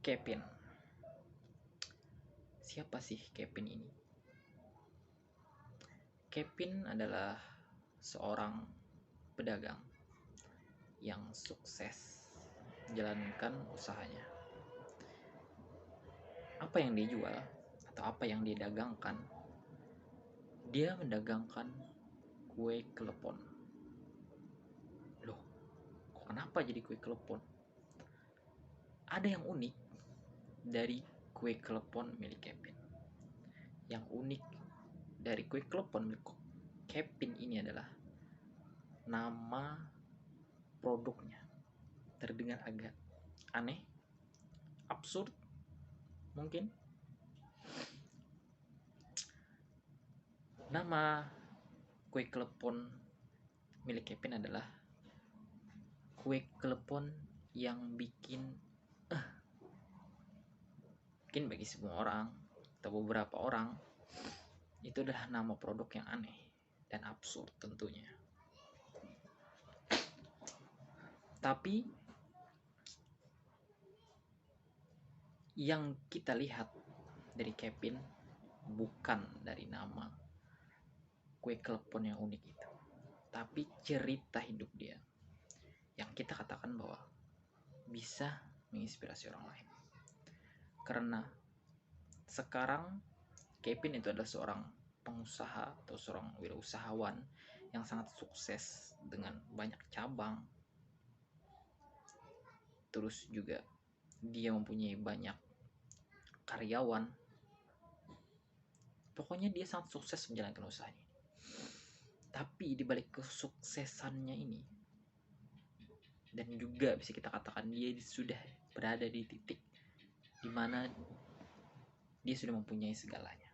Kevin. Siapa sih Kevin ini? Kevin adalah seorang pedagang yang sukses menjalankan usahanya. Apa yang dia jual atau apa yang dia dagangkan? Dia mendagangkan kue klepon. Loh, kok kenapa jadi kue klepon? Ada yang unik dari kue klepon milik Kevin. Yang unik dari kue klepon milik Kevin ini adalah nama produknya. Terdengar agak aneh, absurd mungkin. Nama kue klepon milik Kevin adalah kue klepon yang bikin mungkin bagi semua orang atau beberapa orang itu adalah nama produk yang aneh dan absurd tentunya. Tapi yang kita lihat dari Kevin bukan dari nama kue klepon yang unik itu, tapi cerita hidup dia yang kita katakan bahwa bisa menginspirasi orang lain. Karena sekarang Kevin itu adalah seorang pengusaha atau seorang wirausahawan yang sangat sukses dengan banyak cabang. Terus juga dia mempunyai banyak karyawan. Pokoknya dia sangat sukses menjalankan usahanya. Tapi di balik kesuksesannya ini, dan juga bisa kita katakan dia sudah berada di titik di mana dia sudah mempunyai segalanya.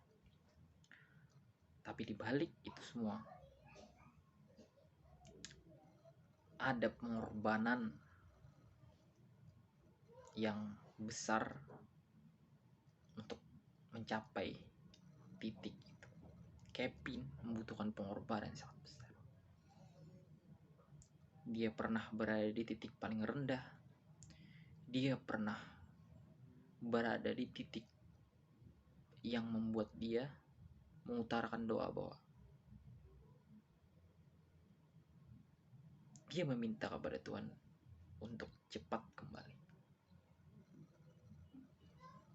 Tapi di balik itu semua ada pengorbanan yang besar untuk mencapai titik itu. Kevin membutuhkan pengorbanan yang sangat besar. Dia pernah berada di titik paling rendah. Dia pernah berada di titik yang membuat dia mengutarakan doa bahwa dia meminta kepada Tuhan untuk cepat kembali.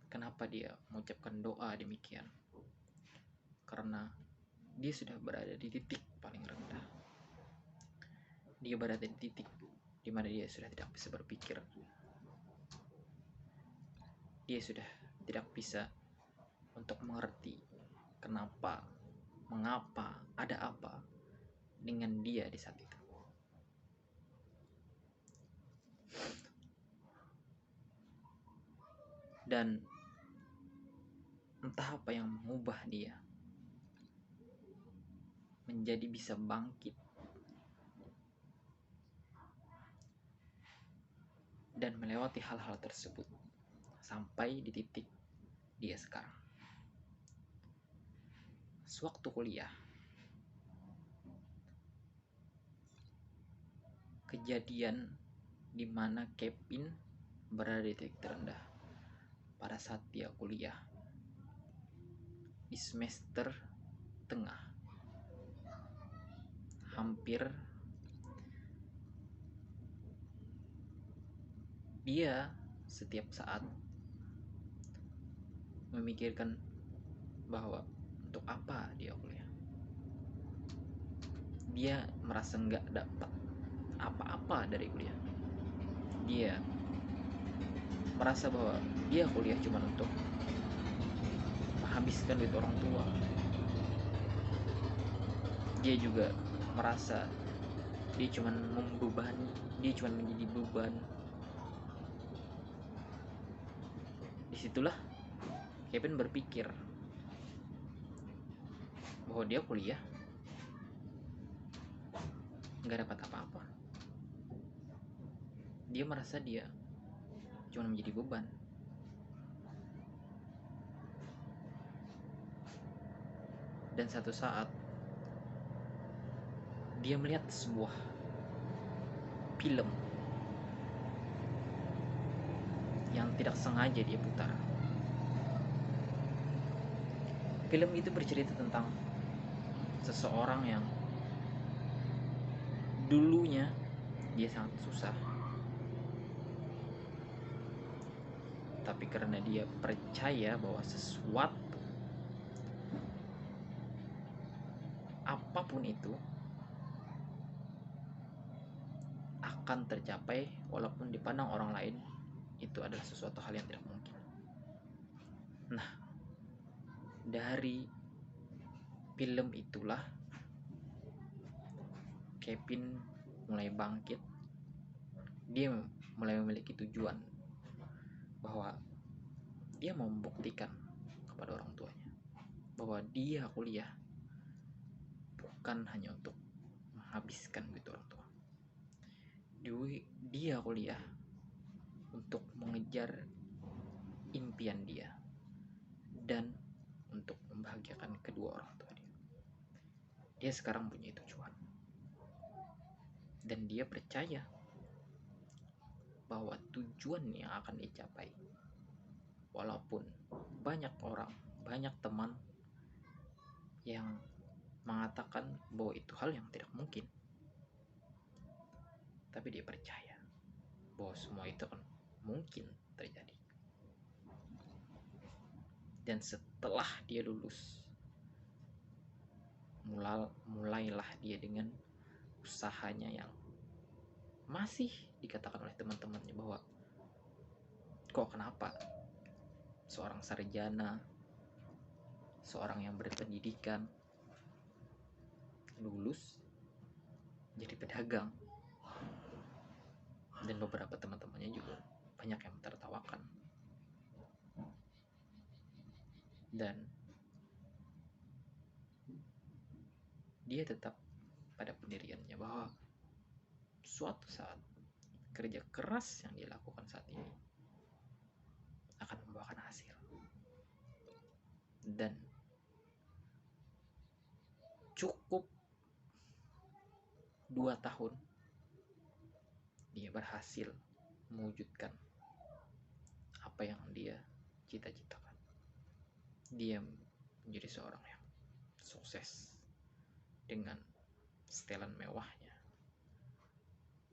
Kenapa dia mengucapkan doa demikian? Karena dia sudah berada di titik paling rendah. Dia berada di titik di mana dia sudah tidak bisa berpikir. Dia sudah tidak bisa untuk mengerti kenapa, mengapa, ada apa dengan dia di saat itu. Dan entah apa yang mengubah dia menjadi bisa bangkit dan melewati hal-hal tersebut sampai di titik dia sekarang. Sewaktu kuliah, kejadian di mana Kevin berada di titik terendah pada saat dia kuliah di semester tengah. Hampir dia setiap saat memikirkan bahwa untuk apa dia kuliah. Dia merasa nggak dapat apa-apa dari kuliah. Dia merasa bahwa dia kuliah cuma untuk menghabiskan duit orang tua. Dia juga merasa dia cuma membebani, dia cuma menjadi beban. Disitulah Kevin berpikir bahwa dia kuliah nggak dapat apa-apa. Dia merasa dia cuma menjadi beban. Dan satu saat dia melihat sebuah film yang tidak sengaja dia putar. Film itu bercerita tentang seseorang yang dulunya dia sangat susah, tapi karena dia percaya bahwa sesuatu, apapun itu, akan tercapai walaupun dipandang orang lain itu adalah sesuatu hal yang tidak mungkin. Nah, dari film itulah Kevin mulai bangkit. Dia mulai memiliki tujuan bahwa dia mau membuktikan kepada orang tuanya bahwa dia kuliah bukan hanya untuk menghabiskan duit orang tua. Dia kuliah untuk mengejar impian dia dan untuk membahagiakan kedua orang tua dia. Dia sekarang punya tujuan dan dia percaya bahwa tujuan yang akan dicapai walaupun banyak orang, banyak teman yang mengatakan bahwa itu hal yang tidak mungkin, tapi dia percaya bahwa semua itu akan mungkin terjadi. Dan setelah dia lulus, mulailah dia dengan usahanya yang masih dikatakan oleh teman-temannya bahwa kok kenapa seorang sarjana, seorang yang berpendidikan, lulus jadi pedagang. Dan beberapa teman-temannya juga banyak yang tertawakan. Dan dia tetap pada pendiriannya bahwa suatu saat kerja keras yang dia lakukan saat ini akan membuahkan hasil. Dan cukup 2 tahun dia berhasil mewujudkan apa yang dia cita-citakan. Dia menjadi seorang yang sukses dengan setelan mewahnya,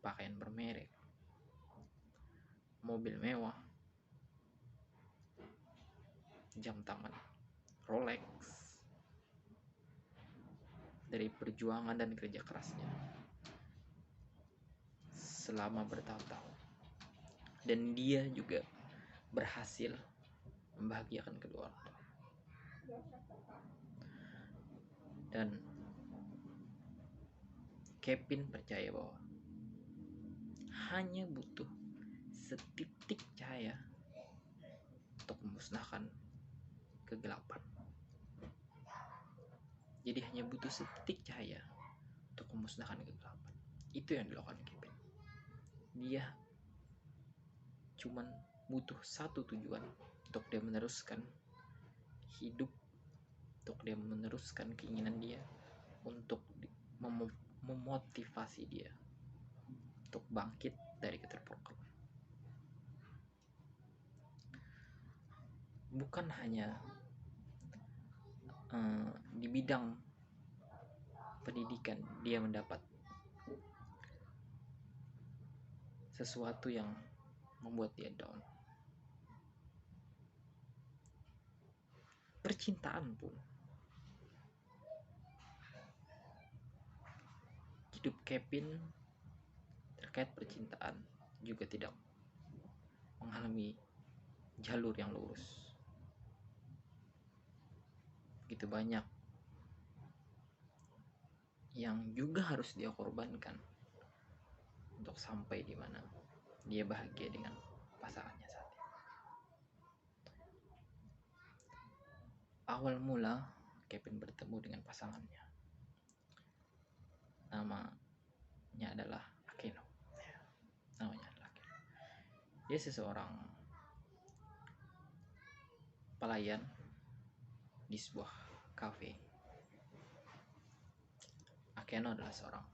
pakaian bermerek, mobil mewah, jam tangan Rolex. Dari perjuangan dan kerja kerasnya selama bertahun-tahun. Dan dia juga berhasil membahagiakan kedua orang tua. Dan Kevin percaya bahwa hanya butuh setitik cahaya untuk memusnahkan kegelapan. Jadi hanya butuh setitik cahaya untuk memusnahkan kegelapan. Itu yang dilakukan Kevin. Dia cuman butuh satu tujuan untuk dia meneruskan hidup, untuk dia meneruskan keinginan dia, untuk memotivasi dia untuk bangkit dari keterpurukan. Bukan hanya di bidang pendidikan dia mendapat sesuatu yang membuat dia down. Percintaan pun. Hidup Kevin terkait percintaan juga tidak mengalami jalur yang lurus. Begitu banyak yang juga harus dia korbankan untuk sampai di mana dia bahagia dengan pasangannya saat ini. Awal mula Kevin bertemu dengan pasangannya, namanya adalah Akeno. Namanya adalah Akeno. Dia seseorang pelayan di sebuah kafe. Akeno adalah seorang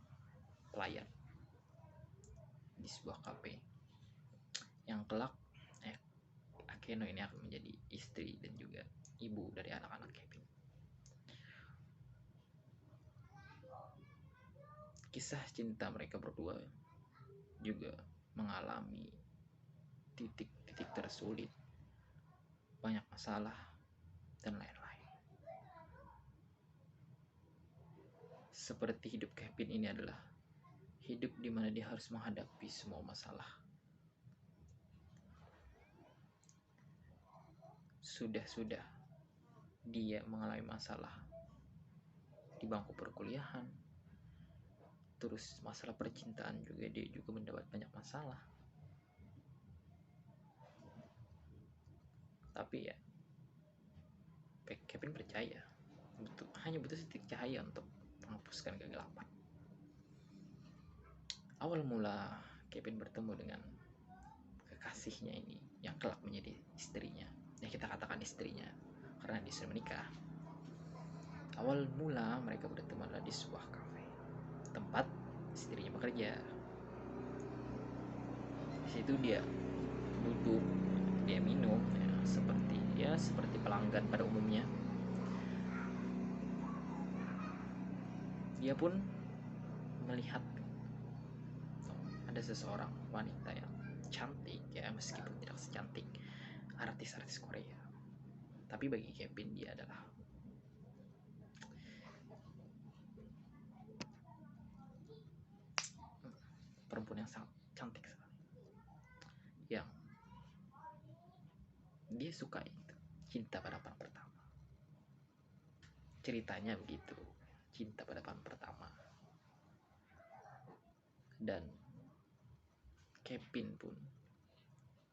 pelayan di sebuah kafe yang kelak Akeno ini akan menjadi istri dan juga ibu dari anak-anak Kevin. Kisah cinta mereka berdua juga mengalami titik-titik tersulit, banyak masalah, dan lain-lain. Seperti hidup Kevin ini adalah hidup di mana dia harus menghadapi semua masalah. Sudah dia mengalami masalah di bangku perkuliahan, terus masalah percintaan juga dia juga mendapat banyak masalah. Tapi ya, Kevin percaya hanya butuh titik cahaya untuk menghapuskan kegelapan. Awal mula Kevin bertemu dengan kekasihnya ini yang kelak menjadi istrinya, yang kita katakan istrinya karena dia sudah menikah. Awal mula mereka bertemu adalah di sebuah kafe, tempat istrinya bekerja. Di situ dia duduk, dia minum, seperti pelanggan pada umumnya. Dia pun melihat ada seseorang wanita yang cantik, ya meskipun tidak secantik artis-artis Korea, tapi bagi Kevin dia adalah perempuan yang sangat cantik sekali, yang dia suka itu cinta pada pandangan pertama. Ceritanya begitu, cinta pada pandangan pertama. Dan Kevin pun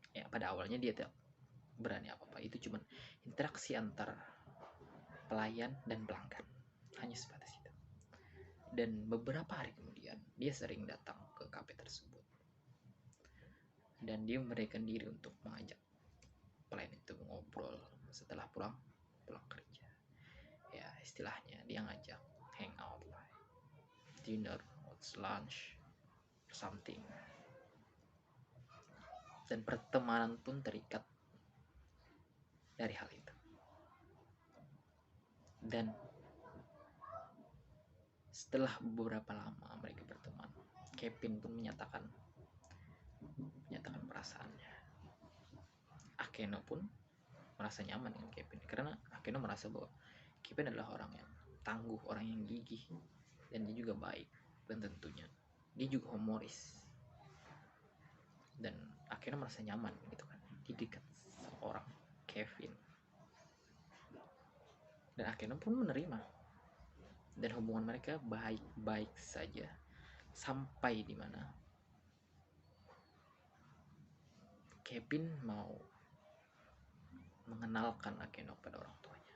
ya pada awalnya dia tidak berani apa-apa, itu cuman interaksi antar pelayan dan pelanggan, hanya sebatas itu. Dan beberapa hari kemudian dia sering datang ke kafe tersebut dan dia memberikan diri untuk mengajak pelayan itu ngobrol setelah pulang kerja. Ya istilahnya dia ngajak hangout, dinner, lunch, something. Dan pertemanan pun terikat dari hal itu. Dan setelah beberapa lama mereka berteman, Kevin pun menyatakan perasaannya. Akeno pun merasa nyaman dengan Kevin karena Akeno merasa bahwa Kevin adalah orang yang tangguh, orang yang gigih, dan dia juga baik, dan tentunya dia juga humoris. Dan Akeno merasa nyaman gitu kan di dekat seorang Kevin. Dan Akeno pun menerima, dan hubungan mereka baik-baik saja sampai di mana Kevin mau mengenalkan Akeno pada orang tuanya.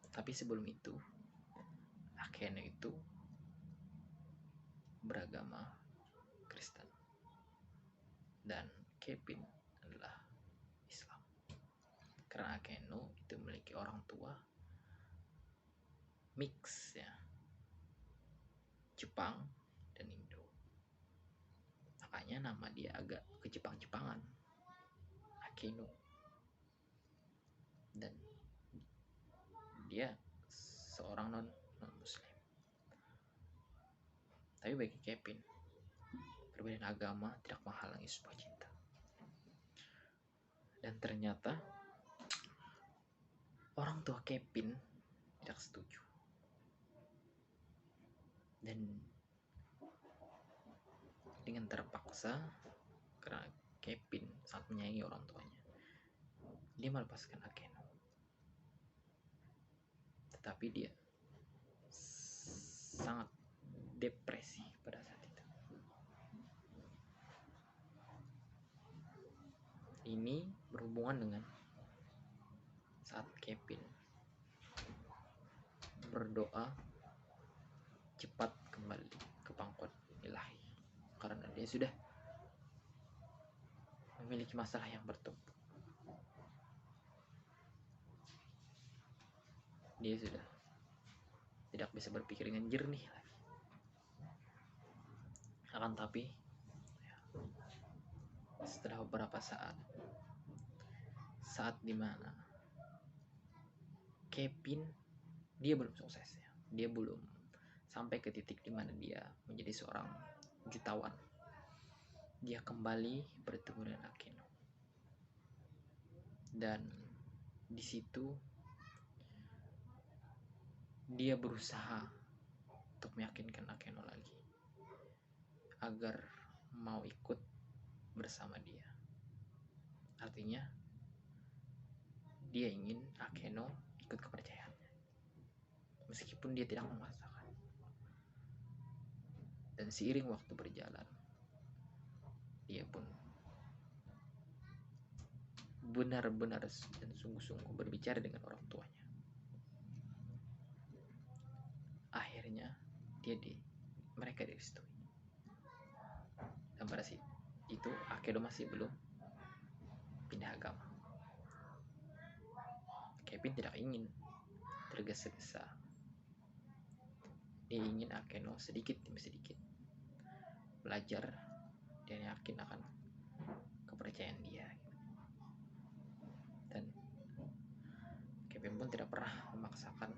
Tapi sebelum itu Akeno itu beragama Kristen dan Kevin adalah Islam. Karena Akeno itu memiliki orang tua mix ya, Jepang dan Indo. Makanya nama dia agak ke-Jepang-Jepangan, Akeno. Dan dia seorang non muslim. Tapi bagi Kevin, perbedaan agama tidak menghalangi sebuah cinta. Dan ternyata orang tua Kevin tidak setuju. Dan dengan terpaksa, karena Kevin sangat menyayangi orang tuanya, dia melepaskan Akeno. Tetapi dia sangat depresi pada saat itu. Ini berhubungan dengan saat Kevin berdoa cepat kembali ke pangkuan ilahi, karena dia sudah memiliki masalah yang bertumpuk. Dia sudah tidak bisa berpikir dengan jernih lagi. Akan tapi setelah beberapa saat saat dimana Kevin dia belum sukses ya, dia belum sampai ke titik dimana dia menjadi seorang jutawan, dia kembali bertemu dengan Akeno. Dan di situ dia berusaha untuk meyakinkan Akeno lagi agar mau ikut bersama dia. Artinya dia ingin Akeno ikut kepercayaannya meskipun dia tidak memaksakan. Dan seiring waktu berjalan, dia pun benar-benar dan sungguh-sungguh berbicara dengan orang tuanya. Akhirnya mereka direstui. Dan pada saat itu Akeno masih belum pindah agama. Kevin tidak ingin tergesa-gesa. Dia ingin Akeno sedikit demi sedikit belajar dan yakin akan kepercayaan dia. Dan Kevin pun tidak pernah memaksakan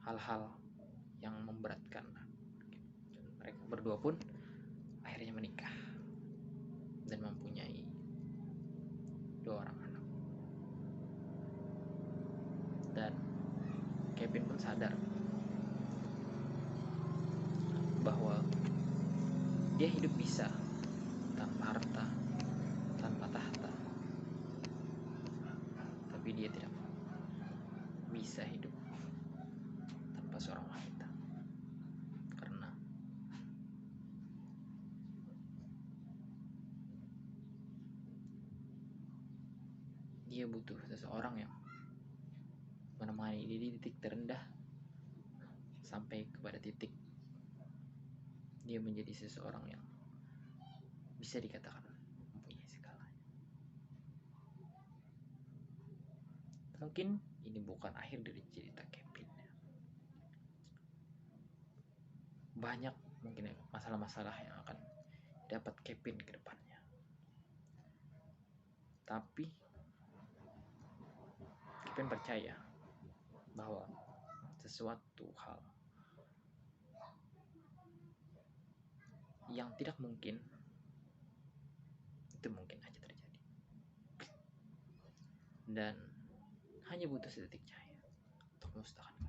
hal-hal yang memberatkan. Dan mereka berdua pun akhirnya menikah dan mempunyai 2 orang anak. Dan Kevin pun sadar bahwa dia hidup bisa tanpa harta, tanpa tahta, tapi dia tidak bisa hidup tanpa seorang wanita, karena dia butuh seseorang yang menemani dia di titik terendah sampai kepada titik dia menjadi seseorang yang bisa dikatakan mempunyai segalanya. Mungkin ini bukan akhir dari cerita Kevin. Banyak mungkin masalah-masalah yang akan dapat Kevin ke depannya. Tapi Kevin percaya bahwa sesuatu hal yang tidak mungkin itu mungkin aja terjadi. Dan hanya butuh sedetik cahaya untuk memusnahkan